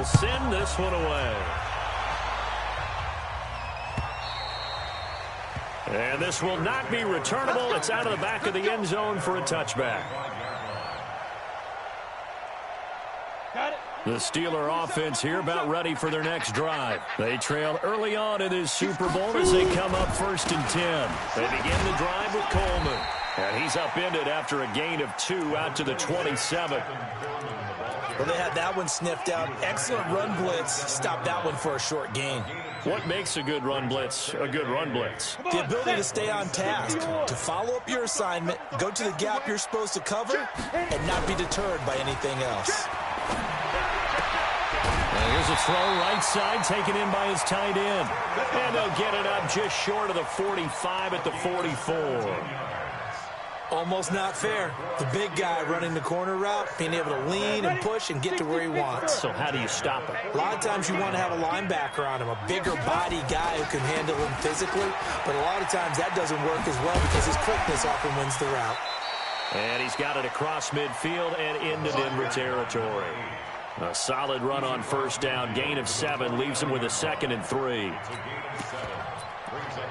will send this one away. And this will not be returnable. It's out of the back of the end zone for a touchback. The Steeler offense here about ready for their next drive. They trail early on in this Super Bowl as they come up 1st and 10. They begin the drive with Coleman. And he's upended after a gain of 2 out to the 27. Well, they had that one sniffed out. Excellent run blitz. Stopped that one for a short gain. What makes a good run blitz a good run blitz? The ability to stay on task, to follow up your assignment, go to the gap you're supposed to cover, and not be deterred by anything else. And here's a throw right side taken in by his tight end. And they'll get it up just short of the 45 at the 44. Almost not fair. The big guy running the corner route, being able to lean and push and get to where he wants. So how do you stop him? A lot of times you want to have a linebacker on him, a bigger body guy who can handle him physically. But a lot of times that doesn't work as well because his quickness often wins the route. And he's got it across midfield and into Denver territory. A solid run on 1st down. Gain of 7 leaves him with a 2nd and 3. Brings up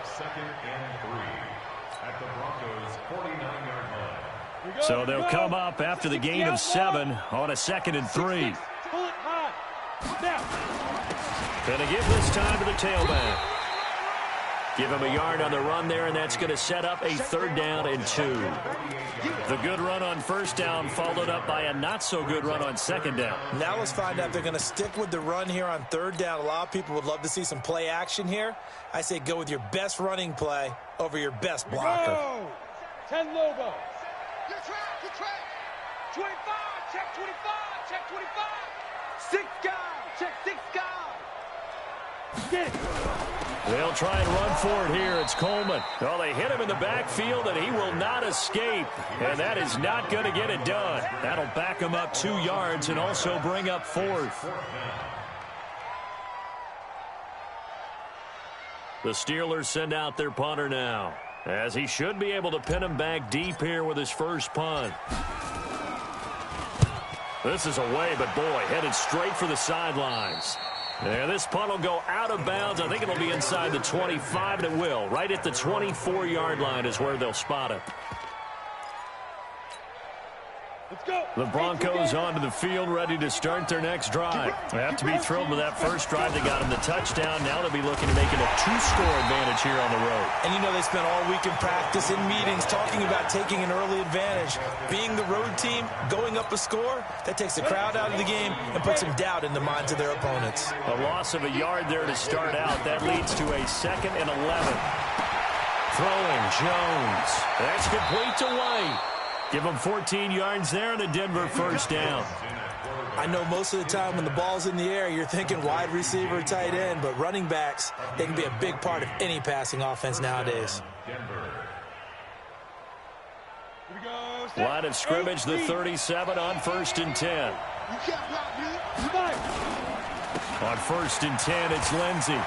2nd and 3 at the Broncos' 49-yard line. So they'll come up after the gain of 7 on a 2nd and 3. Gonna give this time to the tailback. Give him a yard on the run there, and that's going to set up a 3rd down and 2. The good run on 1st down followed up by a not-so-good run on 2nd down. Now let's find out if they're going to stick with the run here on 3rd down. A lot of people would love to see some play action here. I say go with your best running play over your best blocker. 10 Lobo. Good track. 25, check 25, check 25. 6 guys, check 6 guys. Get it. They'll try and run for it here. It's Coleman. Well, they hit him in the backfield, and he will not escape. And that is not going to get it done. That'll back him up 2 yards and also bring up 4th. The Steelers send out their punter now, as he should be able to pin him back deep here with his first punt. This is away, but boy, headed straight for the sidelines. And this punt will go out of bounds. I think it'll be inside the 25, and it will. Right at the 24-yard line is where they'll spot it. Let's go. The Broncos onto the field, ready to start their next drive. They have to be thrilled with that first drive. They got him the touchdown. Now they'll be looking to make it a 2-score advantage here on the road. And you know they spent all week in practice, in meetings, talking about taking an early advantage. Being the road team, going up a score, that takes the crowd out of the game and puts some doubt in the minds of their opponents. A loss of a yard there to start out. That leads to a 2nd and 11. Throwing Jones. That's complete to White. Give them 14 yards there and a Denver 1st down. I know most of the time when the ball's in the air, you're thinking wide receiver, tight end, but running backs, they can be a big part of any passing offense nowadays. Line of scrimmage, the 37 on 1st and 10. On 1st and 10, it's Lindsey.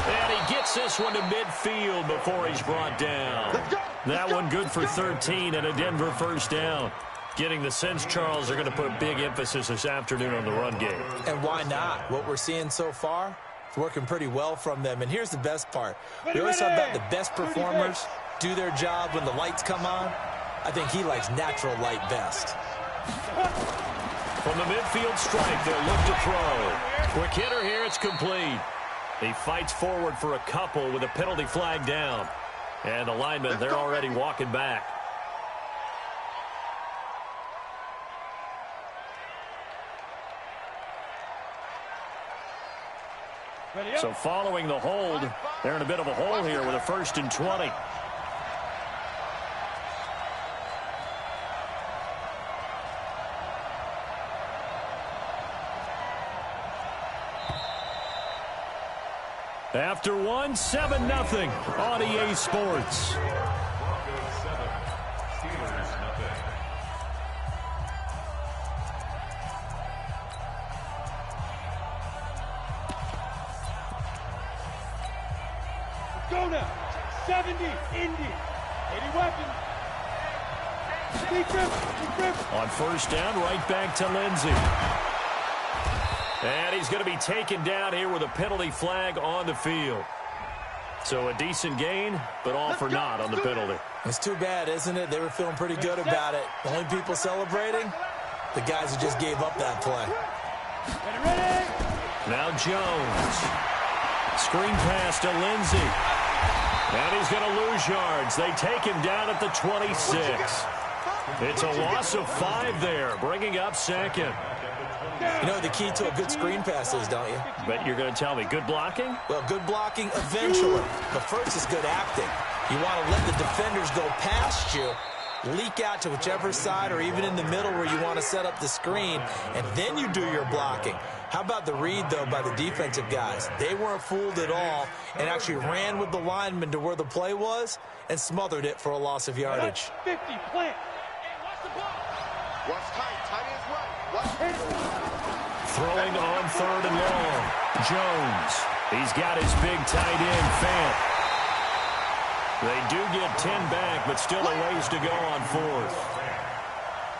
And he gets this one to midfield before he's brought down. That one good for 13 and a Denver 1st down. Getting the sense, Charles, they're going to put a big emphasis this afternoon on the run game. And why not? What we're seeing so far, it's working pretty well from them. And here's the best part. We always talk about the best performers do their job when the lights come on. I think he likes natural light best. From the midfield strike, they'll look to throw. Quick hitter here, it's complete. He fights forward for a couple with a penalty flag down. And the linemen, they're already walking back. So following the hold, they're in a bit of a hole here with a 1st and 20. After 1, 7-0 on EA Sports. Broncos 7, Steelers 0. Let's go now. 70, Indy. 80 weapons. Deep grip. On 1st down, right back to Lindsey. And he's going to be taken down here with a penalty flag on the field. So a decent gain, but all for naught on the penalty. It's too bad, isn't it? They were feeling pretty good about it. The only people celebrating, the guys who just gave up that play. Now Jones. Screen pass to Lindsey. And he's going to lose yards. They take him down at the 26. It's a loss of 5 there, bringing up second. You know the key to a good screen pass is, don't you? But you're going to tell me, good blocking? Well, good blocking eventually. But first is good acting. You want to let the defenders go past you, leak out to whichever side or even in the middle where you want to set up the screen, and then you do your blocking. How about the read, though, by the defensive guys? They weren't fooled at all and actually ran with the lineman to where the play was and smothered it for a loss of yardage. 50, plant. Watch tight as well. Watch hit. Throwing on 3rd and long. Jones. He's got his big tight end, Fant. They do get 10 back, but still a ways to go on 4th.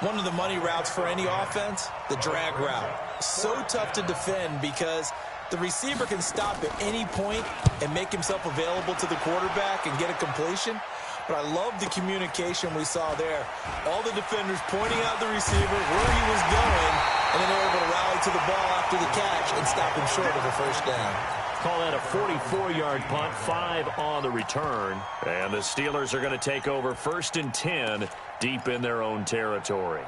One of the money routes for any offense, the drag route. So tough to defend because the receiver can stop at any point and make himself available to the quarterback and get a completion. But I love the communication we saw there. All the defenders pointing out the receiver, where he was going, and then they were able to rally to the ball after the catch and stop him short of a first down. Call that a 44-yard punt, 5 on the return. And the Steelers are going to take over 1st and 10 deep in their own territory.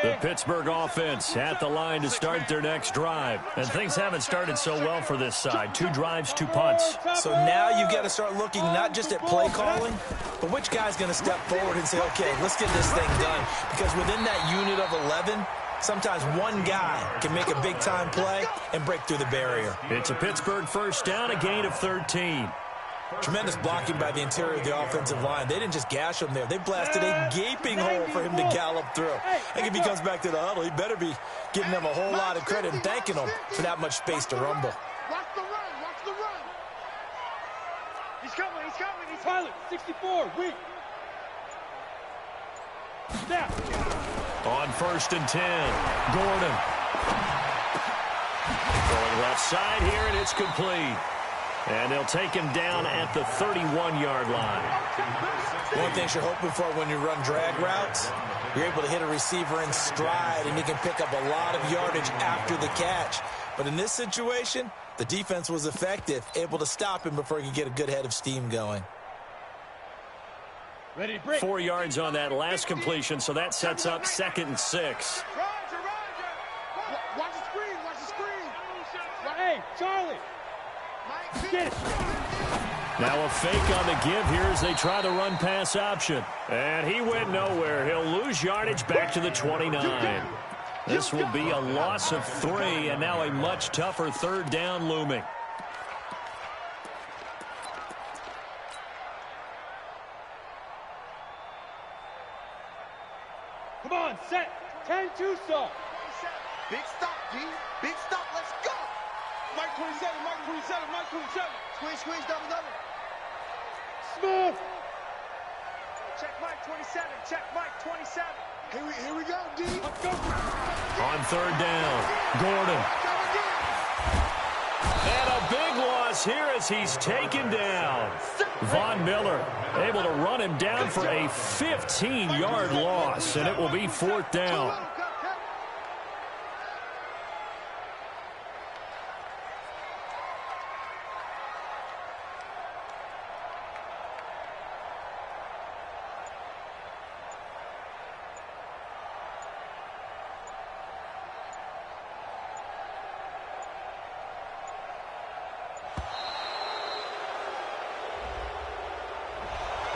The Pittsburgh offense at the line to start their next drive. And things haven't started so well for this side. 2 drives, 2 punts. So now you've got to start looking not just at play calling, but which guy's going to step forward and say, okay, let's get this thing done. Because within that unit of 11, sometimes one guy can make a big-time play and break through the barrier. It's a Pittsburgh first down, a gain of 13. Tremendous blocking by the interior of the offensive line. They didn't just gash him there. They blasted a gaping hole for him to gallop through. I think if he comes back to the huddle, he better be giving them a whole lot of credit and thanking them for that much space to rumble. Watch the run. Watch the run. He's coming. He's Tyler, 64, weak. Snap. On 1st and 10, Gordon. Going left side here, and it's complete. And they'll take him down at the 31-yard line. One thing you're hoping for when you run drag routes, you're able to hit a receiver in stride, and he can pick up a lot of yardage after the catch. But in this situation, the defense was effective, able to stop him before he could get a good head of steam going. Ready to break. 4 yards on that last completion, so that sets up 2nd and 6. Roger. Watch the screen. Watch the screen. Hey, Charlie. Get it. Now a fake on the give here as they try the run-pass option. And he went nowhere. He'll lose yardage back to the 29. This will be a loss of 3, and now a much tougher 3rd down looming. Come on, set. 10-2 stop. Big stop, D. Big stop. Let's go. Mike 27. Squeeze, double. Smooth. Check Mike 27. Here we go, D. Let's go. On 3rd down, Gordon. And a big loss here as he's taken down. Von Miller able to run him down for a 15-yard loss, and it will be 4th down.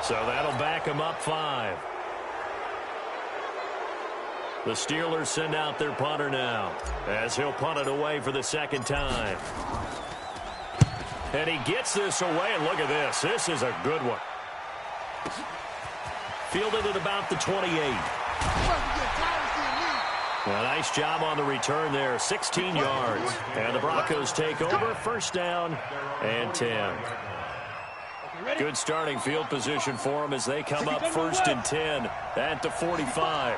So that'll back him up 5. The Steelers send out their punter now as he'll punt it away for the 2nd time. And he gets this away, and look at this. This is a good one. Fielded at about the 28. A nice job on the return there, 16 yards. And the Broncos take over, 1st down and 10. Good starting field position for them as they come up 1st and 10 at the 45.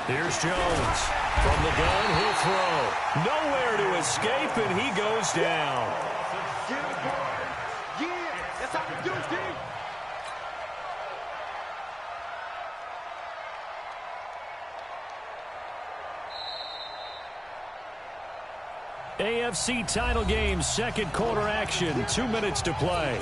Here's Jones. From the gun, he'll throw. Nowhere to escape, and he goes down. Yeah, that's how we do it, D. AFC title game, second quarter action, 2 minutes to play.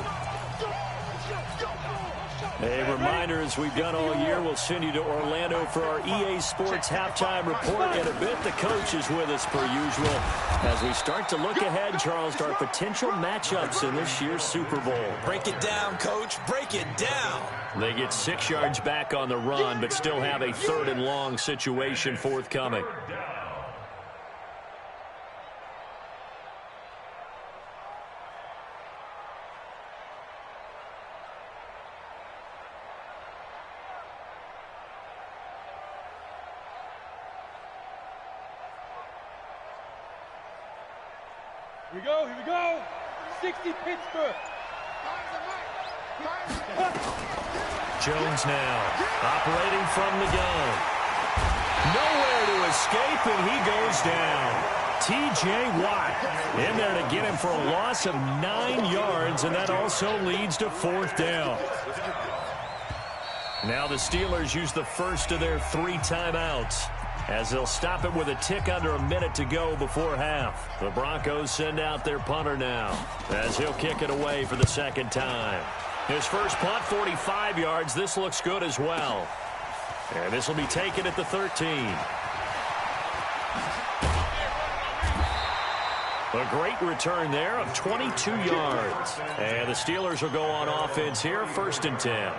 A reminder, as we've done all year, we'll send you to Orlando for our EA Sports halftime report. In a bit, the coach is with us per usual as we start to look ahead, Charles, to our potential matchups in this year's Super Bowl. Break it down, Coach. Break it down. They get 6 yards back on the run, but still have a 3rd and long situation forthcoming. Here we go. 60 Pittsburgh. Jones now, operating from the gun. Nowhere to escape, and he goes down. T.J. Watt in there to get him for a loss of 9 yards, and that also leads to 4th down. Now the Steelers use the first of their 3 timeouts, as they'll stop it with a tick under a minute to go before half. The Broncos send out their punter now, as he'll kick it away for the 2nd time. His first punt, 45 yards. This looks good as well. And this will be taken at the 13. A great return there of 22 yards. And the Steelers will go on offense here, 1st and 10.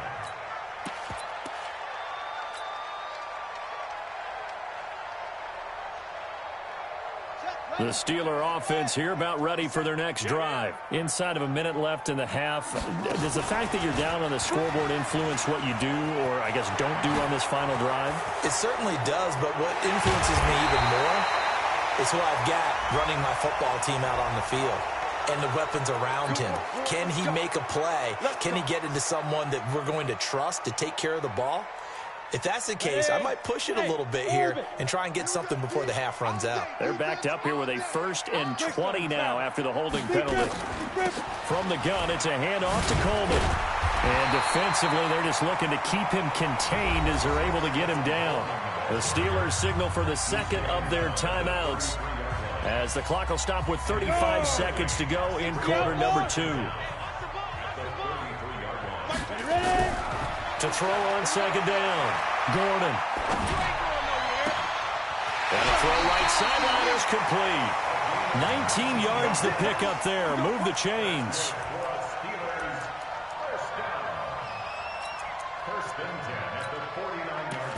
The Steeler offense here about ready for their next drive. Inside of a minute left in the half, does the fact that you're down on the scoreboard influence what you do, or I guess don't do on this final drive? It certainly does, but what influences me even more is who I've got running my football team out on the field and the weapons around him. Can he make a play? Can he get into someone that we're going to trust to take care of the ball? If that's the case, I might push it a little bit here and try and get something before the half runs out. They're backed up here with a 1st and 20 now after the holding penalty. From the gun, it's a handoff to Coleman. And defensively, they're just looking to keep him contained as they're able to get him down. The Steelers signal for the 2nd of their timeouts, as the clock will stop with 35 seconds to go in quarter number 2. To throw on 2nd down, Gordon. And a throw right sideline is complete. 19 yards to pick up there. Move the chains. First and 10 at the 49-yard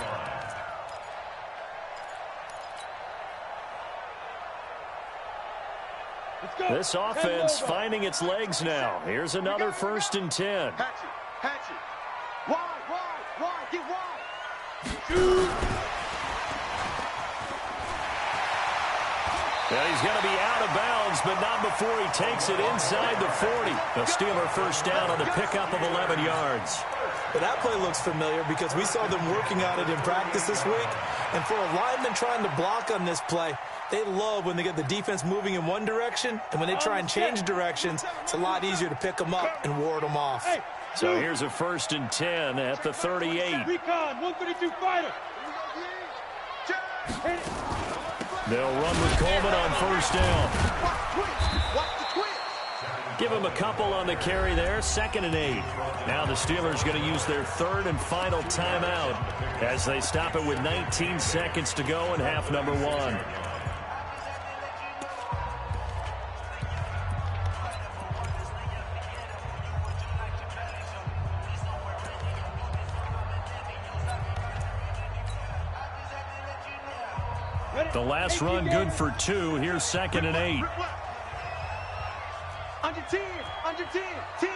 line. This offense finding its legs now. Here's another 1st and 10. Hatchet. Wide, get wide. Well, he's going to be out of bounds, but not before he takes it inside the 40. A Steeler 1st down on the pickup of 11 yards. But that play looks familiar because we saw them working on it in practice this week. And for a lineman trying to block on this play, they love when they get the defense moving in one direction, and when they try and change directions, it's a lot easier to pick them up and ward them off. So here's a 1st and 10 at the 38. Recon, 132 fighter. They'll run with Coleman on 1st down. Give him a couple on the carry there, 2nd and 8. Now the Steelers going to use their 3rd and final timeout as they stop it with 19 seconds to go in half number 1. The last run good for 2. Here's 2nd and 8. Under 10. 10.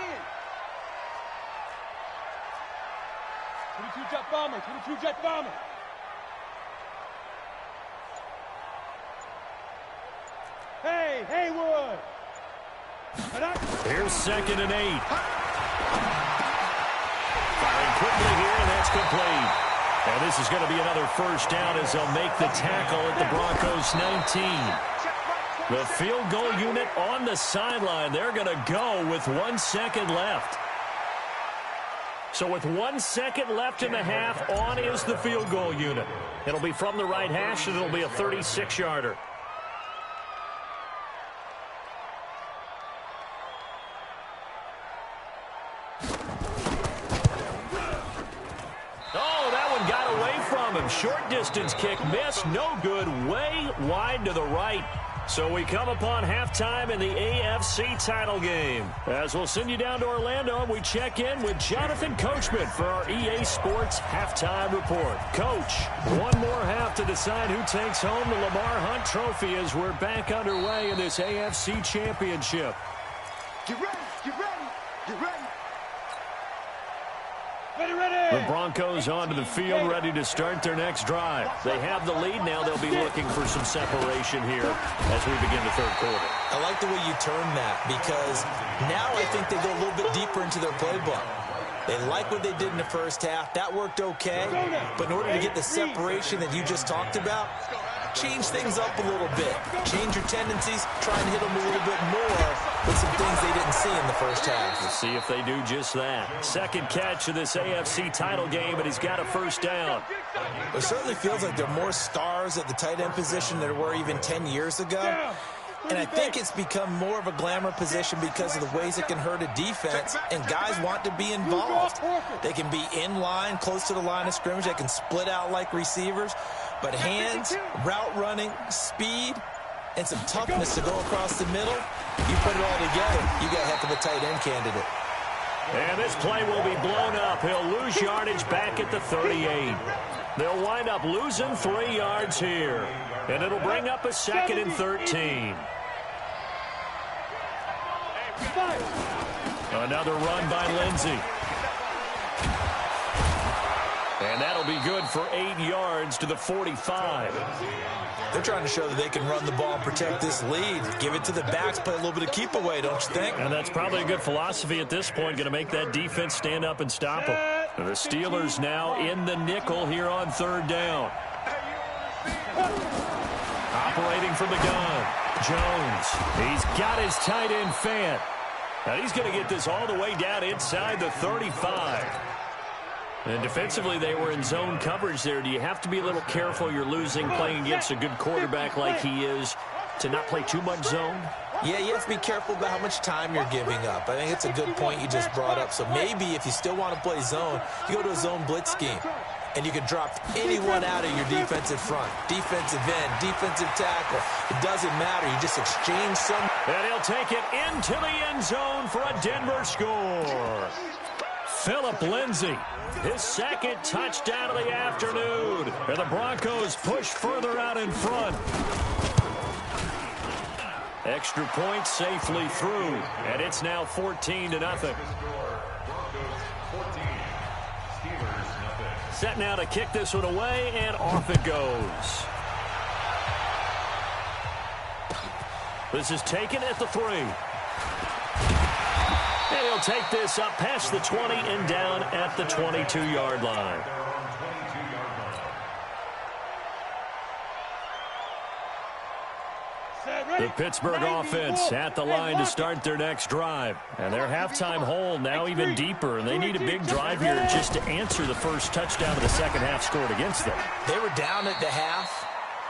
22 jet bomber. Hey, Haywood. Here's 2nd and 8. Firing quickly here, and that's complete. And this is going to be another first down as they'll make the tackle at the Broncos' 19. The field goal unit on the sideline. They're going to go with 1 second left. So with 1 second left in the half, on is the field goal unit. It'll be from the right hash, and it'll be a 36-yarder. Short distance kick missed, no good, way wide to the right. So we come upon halftime in the AFC title game. As we'll send you down to Orlando, we check in with Jonathan Coachman for our EA Sports halftime report. Coach, one more half to decide who takes home the Lamar Hunt Trophy as we're back underway in this AFC Championship. Get ready, get ready, get ready. The Broncos onto the field, ready to start their next drive. They have the lead now. They'll be looking for some separation here as we begin the third quarter. I like the way you turn that because now I think they go a little bit deeper into their playbook. They like what they did in the first half. That worked okay. But in order to get the separation that you just talked about, change things up a little bit. Change your tendencies. Try and hit them a little bit more with some things they didn't see in the first half. We'll see if they do just that. Second catch of this AFC title game, and he's got a first down. It certainly feels like there are more stars at the tight end position than there were even 10 years ago. And I think it's become more of a glamour position because of the ways it can hurt a defense, and guys want to be involved. They can be in line, close to the line of scrimmage. They can split out like receivers. But hands, route running, speed, and some toughness to go across the middle, you put it all together, you got a heck of a tight end candidate. And this play will be blown up. He'll lose yardage back at the 38. They'll wind up losing 3 yards here. And it'll bring up a 2nd and 13. Another run by Lindsey. And that'll be good for 8 yards to the 45. They're trying to show that they can run the ball and protect this lead. Give it to the backs, play a little bit of keep away, don't you think? And that's probably a good philosophy at this point, going to make that defense stand up and stop them. And the Steelers now in the nickel here on 3rd down. Operating from the gun, Jones. He's got his tight end Fant. Now he's going to get this all the way down inside the 35. And defensively, they were in zone coverage there. Do you have to be a little careful? You're losing playing against a good quarterback like he is to not play too much zone? Yeah, you have to be careful about how much time you're giving up. I think it's a good point you just brought up. So maybe if you still want to play zone, you go to a zone blitz scheme. And you can drop anyone out of your defensive front. Defensive end, defensive tackle. It doesn't matter. You just exchange some. And he'll take it into the end zone for a Denver score. Phillip Lindsay, his 2nd touchdown of the afternoon. And the Broncos push further out in front. Extra point safely through. And it's now 14-0. Set now to kick this one away, and off it goes. This is taken at the 3. And he'll take this up past the 20 and down at the 22-yard line. The Pittsburgh offense at the line to start their next drive. And their halftime hole now even deeper. And they need a big drive here just to answer the first touchdown of the second half scored against them. They were down at the half.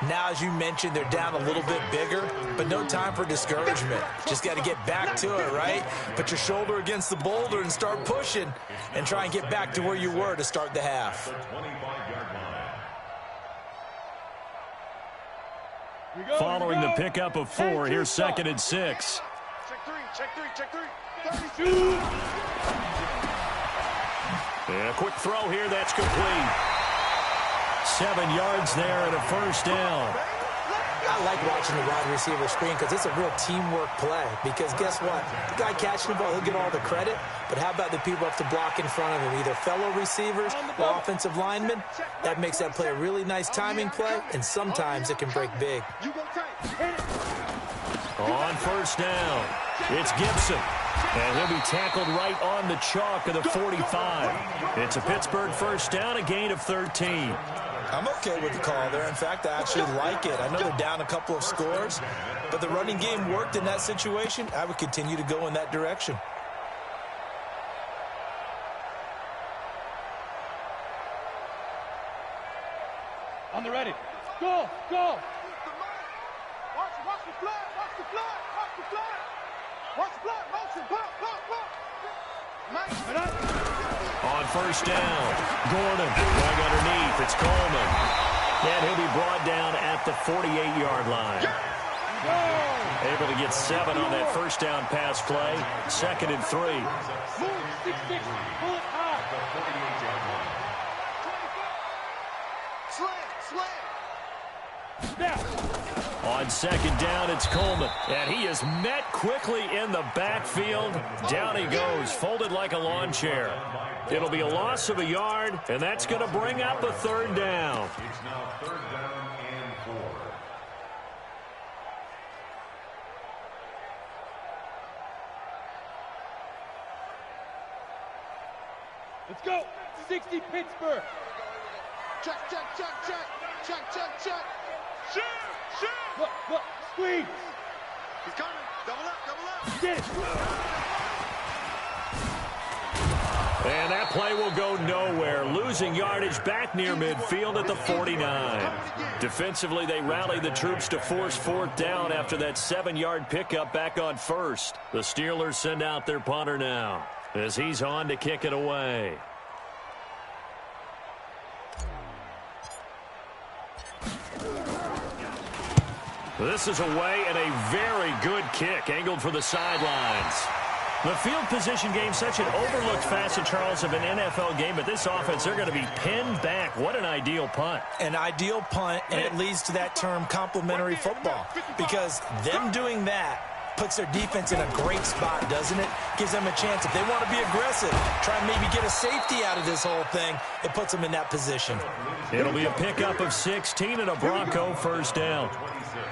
Now, as you mentioned, they're down a little bit bigger, but no time for discouragement. Just got to get back to it, right? Put your shoulder against the boulder and start pushing and try and get back to where you were to start the half. Following the pickup of 4, here's 2nd and 6. Check three. And a quick throw here, that's complete. 7 yards there and a first down. I like watching the wide receiver screen because it's a real teamwork play. Because guess what? The guy catching the ball, he'll get all the credit. But how about the people up to block in front of him? Either fellow receivers or offensive linemen. That makes that play a really nice timing play, and sometimes it can break big. On first down, It's Gibson. And he'll be tackled right on the chalk of the 45. It's a Pittsburgh first down, a gain of 13. I'm okay with the call there. In fact, I actually like it. I know they're down a couple of scores, but the running game worked in that situation. I would continue to go in that direction. On the ready. Go, go. Watch the flag, watch the flag, watch the flag. Watch the flag, motion, pop. On first down, Gordon going underneath. It's Coleman. And he'll be brought down at the 48-yard line. Able to get 7 on that first down pass play. 2nd and 3. Move, 6-6, pull it high. Slam. Snap. On 2nd down, it's Coleman. And he is met quickly in the backfield. Down he goes, folded like a lawn chair. It'll be a loss of a yard, and that's going to bring up a 3rd down. It's now 3rd down and 4. Let's go. 60 Pittsburgh. Check. Shoot. Look, squeeze. He's coming. Double up. Get it. And that play will go nowhere. Losing yardage back near midfield at the 49. Defensively, they rallied the troops to force 4th down after that 7-yard pickup back on 1st. The Steelers send out their punter now as he's on to kick it away. This is away and a very good kick angled for the sidelines. The field position game, such an overlooked facet, Charles, of an NFL game, but this offense, they're going to be pinned back. What an ideal punt. An ideal punt, and it leads to that term complementary football, because them doing that puts their defense in a great spot, doesn't it? Gives them a chance. If they want to be aggressive, try and maybe get a safety out of this whole thing, it puts them in that position. It'll be a pickup of 16 and a Bronco first down.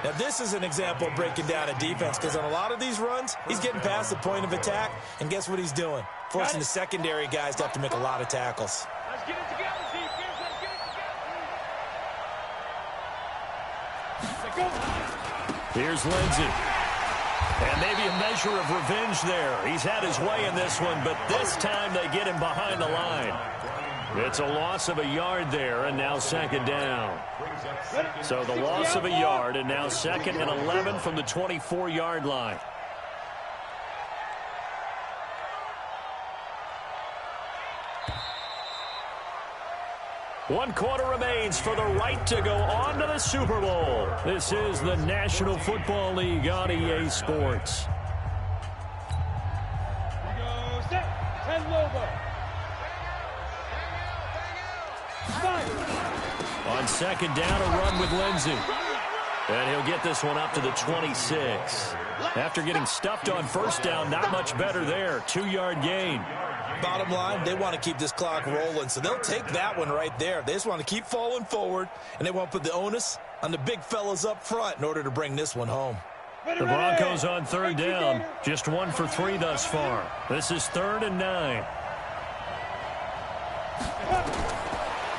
Now, this is an example of breaking down a defense, because on a lot of these runs, he's getting past the point of attack, and guess what he's doing? Forcing the secondary guys to have to make a lot of tackles. Let's get it together, defense. Let's get it together. Here's Lindsey. And maybe a measure of revenge there. He's had his way in this one, but this time they get him behind the line. It's a loss of a yard there, and now 2nd down. So the loss of a yard, and now 2nd and 11 from the 24-yard line. One quarter remains for the right to go on to the Super Bowl. This is the National Football League on EA Sports. We go set. 10 Lobo. On 2nd down, a run with Lindsey. And he'll get this one up to the 26. After getting stuffed on first down, not much better there. 2-yard gain. Bottom line, they want to keep this clock rolling, so they'll take that one right there. They just want to keep falling forward, and they want to put the onus on the big fellas up front in order to bring this one home. The Broncos on 3rd down. Just 1 for 3 thus far. This is 3rd and 9.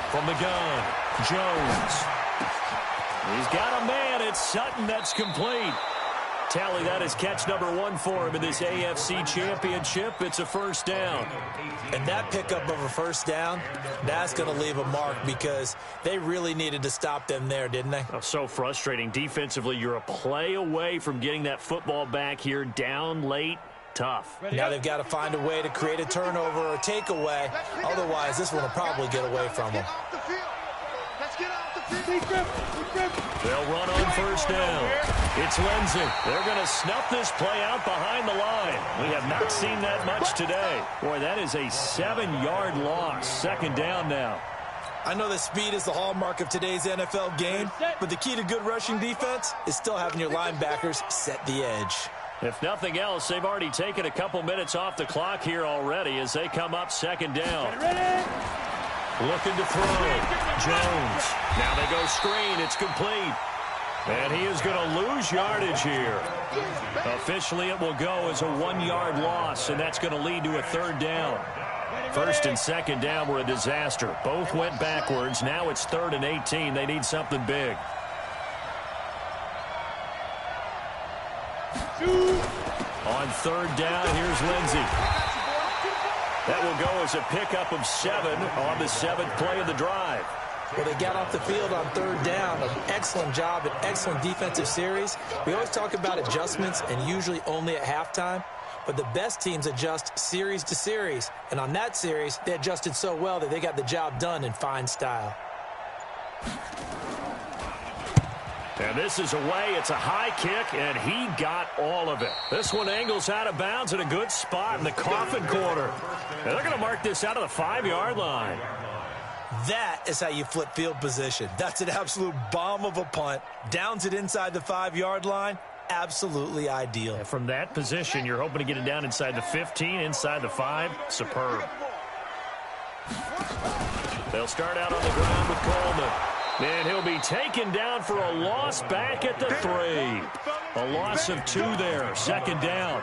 From the gun, Jones. He's got a man. It's Sutton. That's complete. Tally, that is catch number 1 for him in this AFC Championship. It's a first down. And that pickup of a first down, that's going to leave a mark, because they really needed to stop them there, didn't they? Oh, so frustrating. Defensively, you're a play away from getting that football back here, down late. Tough. Now they've got to find a way to create a turnover or a takeaway. Otherwise, this one will probably get away from them. Let's get off the field. They'll run on first down. It's Lindsey. They're going to snuff this play out behind the line. We have not seen that much today. Boy, that is a 7-yard loss. 2nd down now. I know that speed is the hallmark of today's NFL game, but the key to good rushing defense is still having your linebackers set the edge. If nothing else, they've already taken a couple minutes off the clock here already as they come up 2nd down. Looking to throw. Jones. Now they go screen. It's complete. And he is going to lose yardage here. Officially, it will go as a 1-yard loss, and that's going to lead to a 3rd down. 1st and 2nd down were a disaster. Both went backwards. Now it's 3rd and 18. They need something big. On 3rd down, here's Lindsey. That will go as a pickup of 7 on the 7th play of the drive. Well, they got off the field on 3rd down. An excellent job, an excellent defensive series. We always talk about adjustments and usually only at halftime. But the best teams adjust series to series. And on that series, they adjusted so well that they got the job done in fine style. And this is away. It's a high kick, and he got all of it. This one angles out of bounds in a good spot in the coffin corner. And they're going to mark this out of the 5-yard line. That is how you flip field position. That's an absolute bomb of a punt. Downs it inside the 5-yard line. Absolutely ideal. And from that position, you're hoping to get it down inside the 15, inside the 5. Superb. They'll start out on the ground with Coleman. And he'll be taken down for a loss back at the 3. A loss of 2 there, 2nd down.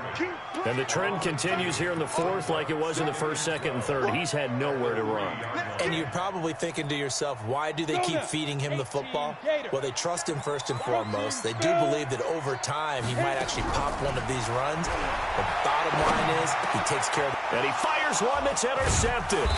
And the trend continues here in the 4th like it was in the 1st, 2nd, and 3rd. He's had nowhere to run. And you're probably thinking to yourself, why do they keep feeding him the football? Well, they trust him first and foremost. They do believe that over time he might actually pop one of these runs. The bottom line is he takes care of it. And he fires one that's intercepted.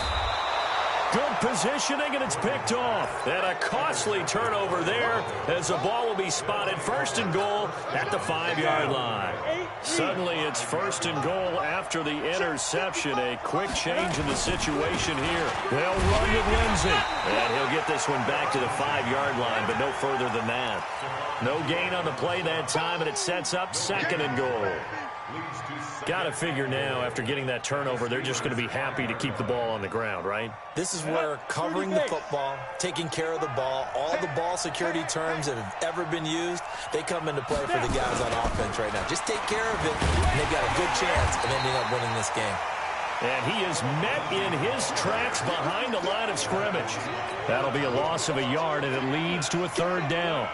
Good positioning, and it's picked off. And a costly turnover there as the ball will be spotted 1st and goal at the 5-yard line. Suddenly it's 1st and goal after the interception. A quick change in the situation here. They'll run with Lindsey. And he'll get this one back to the 5-yard line, but no further than that. No gain on the play that time, and it sets up 2nd and goal. Got to figure now, after getting that turnover, they're just going to be happy to keep the ball on the ground, right? This is where covering the football, taking care of the ball, all the ball security terms that have ever been used, they come into play for the guys on offense right now. Just take care of it, and they've got a good chance of ending up winning this game. And he is met in his tracks behind the line of scrimmage. That'll be a loss of a yard, and it leads to a 3rd down.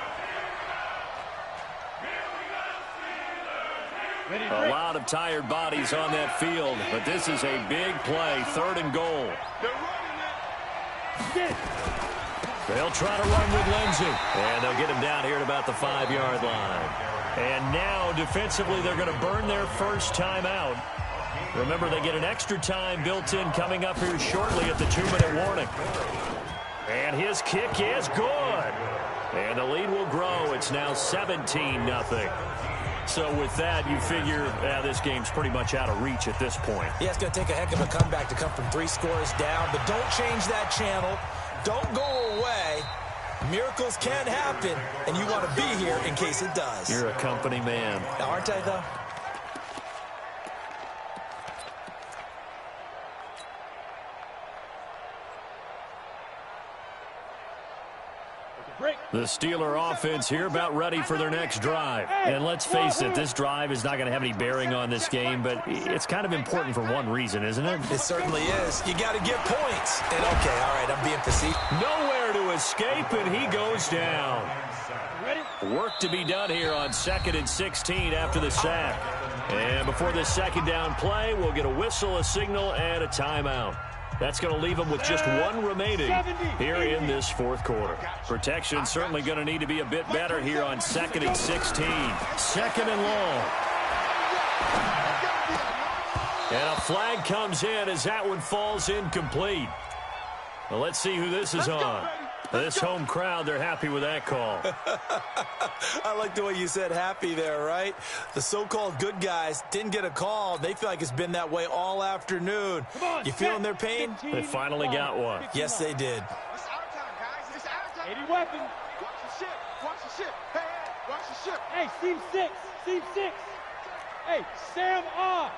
A lot of tired bodies on that field, but this is a big play, 3rd and goal. They'll try to run with Lindsey, and they'll get him down here at about the 5-yard line. And now, defensively, they're going to burn their first timeout. Remember, they get an extra time built in coming up here shortly at the 2-minute warning. And his kick is good. And the lead will grow. It's now 17-0. So with that, you figure this game's pretty much out of reach at this point. Yeah, it's going to take a heck of a comeback to come from 3 scores down, but don't change that channel. Don't go away. Miracles can happen, and you want to be here in case it does. You're a company man. Now, aren't I, though? The Steeler offense here about ready for their next drive. And let's face it, this drive is not going to have any bearing on this game, but it's kind of important for one reason, isn't it? It certainly is. You got to get points. And okay, all right, I'm being facetious. Nowhere to escape, and he goes down. Work to be done here on 2nd and 16 after the sack. And before this 2nd down play, we'll get a whistle, a signal, and a timeout. That's going to leave them with just 1 remaining here in this 4th quarter. Protection certainly going to need to be a bit better here on 2nd and 16. 2nd and long. And a flag comes in as that one falls incomplete. Well, let's see who this is on. This home crowd, they're happy with that call. I like the way you said happy there, right? The so-called good guys didn't get a call. They feel like it's been that way all afternoon. You feeling their pain? They finally got one. Yes, they did. It's our time, guys. It's our time. 80 weapons. Watch the ship. Watch the ship. Hey, hey, watch the ship. Hey, seam 6. Seam 6. Hey, Sam off.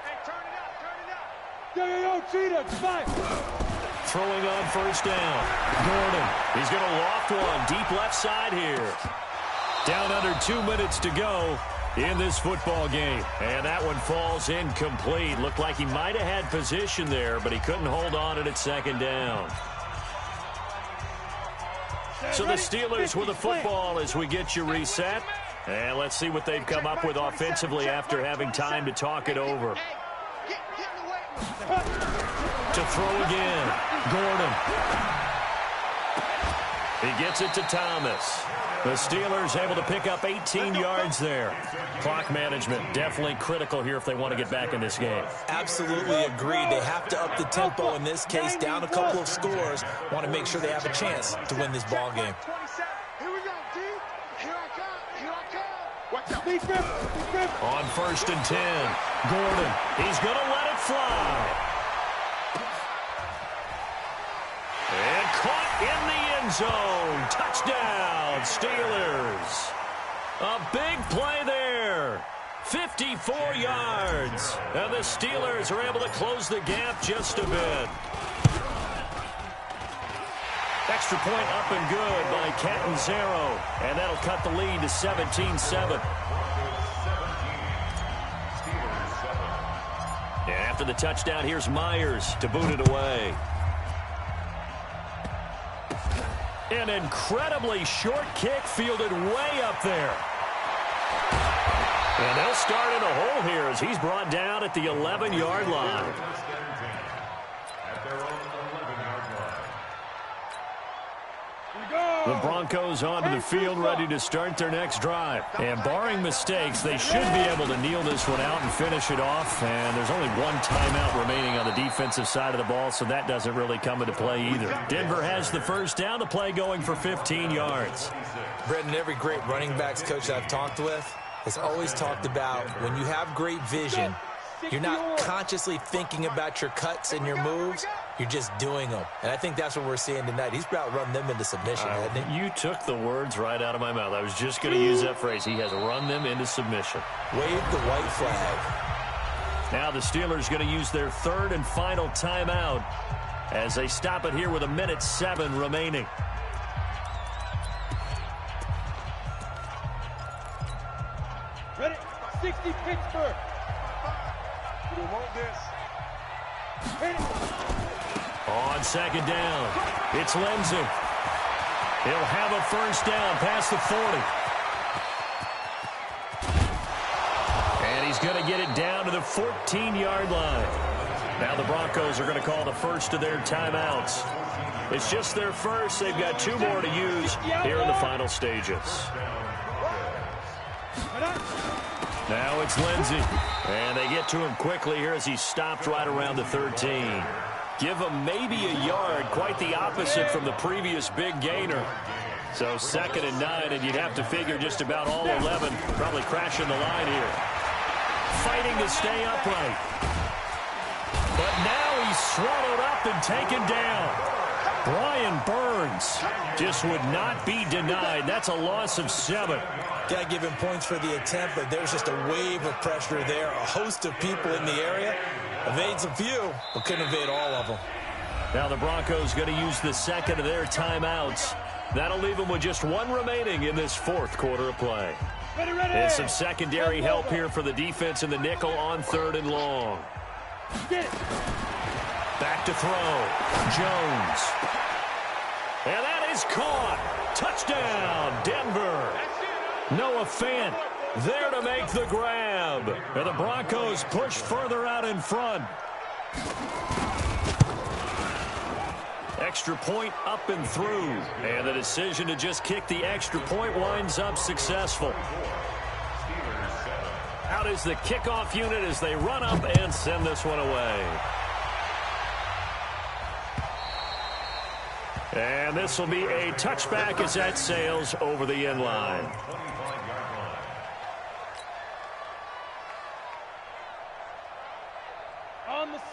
Hey, turn it out. Turn it out. Yo, Cheetah, 5. Throwing on 1st down. Gordon. He's going to loft one deep left side here. Down under 2 minutes to go in this football game. And that one falls incomplete. Looked like he might have had position there, but he couldn't hold on to it at 2nd down. So the Steelers with the football as we get you reset. And let's see what they've come up with offensively after having time to talk it over. To throw again. Gordon. He gets it to Thomas. The Steelers able to pick up 18 yards there. Clock management definitely critical here if they want to get back in this game. Absolutely agreed. They have to up the tempo in this case, down a couple of scores. Want to make sure they have a chance to win this ball game. Here we go, D. Here I come. Here I come. Watch out. Big grip. Big grip. On 1st and 10, Gordon. He's going to let it fly. And caught in the end zone. Touchdown, Steelers. A big play there. 54 yards. And the Steelers are able to close the gap just a bit. Extra point up and good by Catanzaro. And that'll cut the lead to 17-7. And after the touchdown, here's Myers to boot it away. An incredibly short kick fielded way up there. And they'll start in a hole here as he's brought down at the 11-yard line. The Broncos onto the field ready to start their next drive. And barring mistakes, they should be able to kneel this one out and finish it off. And there's only one timeout remaining on the defensive side of the ball, so that doesn't really come into play either. Denver has the first down, the play going for 15 yards. Brendan, every great running backs coach I've talked with has always talked about when you have great vision, you're not consciously thinking about your cuts and your moves. You're just doing them. And I think that's what we're seeing tonight. He's about run them into submission, hasn't he? You took the words right out of my mouth. I was just going to use that phrase. He has run them into submission. Wave the white flag. Now the Steelers going to use their third and final timeout as they stop it here with 1:07 remaining. Ready? 60 Pittsburgh. You want this? Hit it. On second down, it's Lindsey. He'll have a first down past the 40. And he's going to get it down to the 14-yard line. Now the Broncos are going to call the first of their timeouts. It's just their first. They've got 2 more to use here in the final stages. Now it's Lindsey. And they get to him quickly here as he stopped right around the 13. Give him maybe a yard, quite the opposite from the previous big gainer. So 2nd and 9, and you'd have to figure just about all 11 probably crashing the line here. Fighting to stay upright. But now he's swallowed up and taken down. Brian Burns just would not be denied. That's a loss of 7. Got to give him points for the attempt, but there's just a wave of pressure there. A host of people in the area. Evades a few, but couldn't evade all of them. Now the Broncos going to use the second of their timeouts. That'll leave them with just 1 remaining in this 4th quarter of play. And some secondary help here for the defense in the nickel on 3rd and long. Back to throw. Jones. And that is caught. Touchdown, Denver. Noah Fant there to make the grab. And the Broncos push further out in front. Extra point up and through. And the decision to just kick the extra point winds up successful. Out is the kickoff unit as they run up and send this one away. And this will be a touchback as that sails over the end line.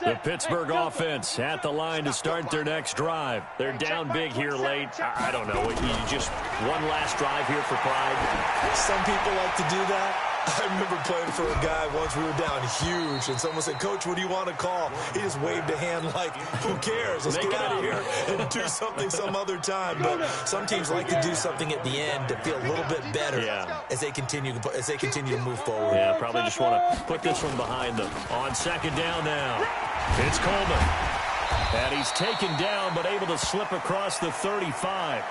The Pittsburgh offense at the line to start their next drive. They're down big here late. I don't know. You just one last drive here for pride. Some people like to do that. I remember playing for a guy once. We were down huge, and someone said, "Coach, what do you want to call?" He just waved a hand like, "Who cares? Let's get out of here and do something some other time." But some teams like to do something at the end to feel a little bit better as they continue to move forward. Yeah, probably just want to put this one behind them. On second down now, it's Coleman. And he's taken down but able to slip across the 35.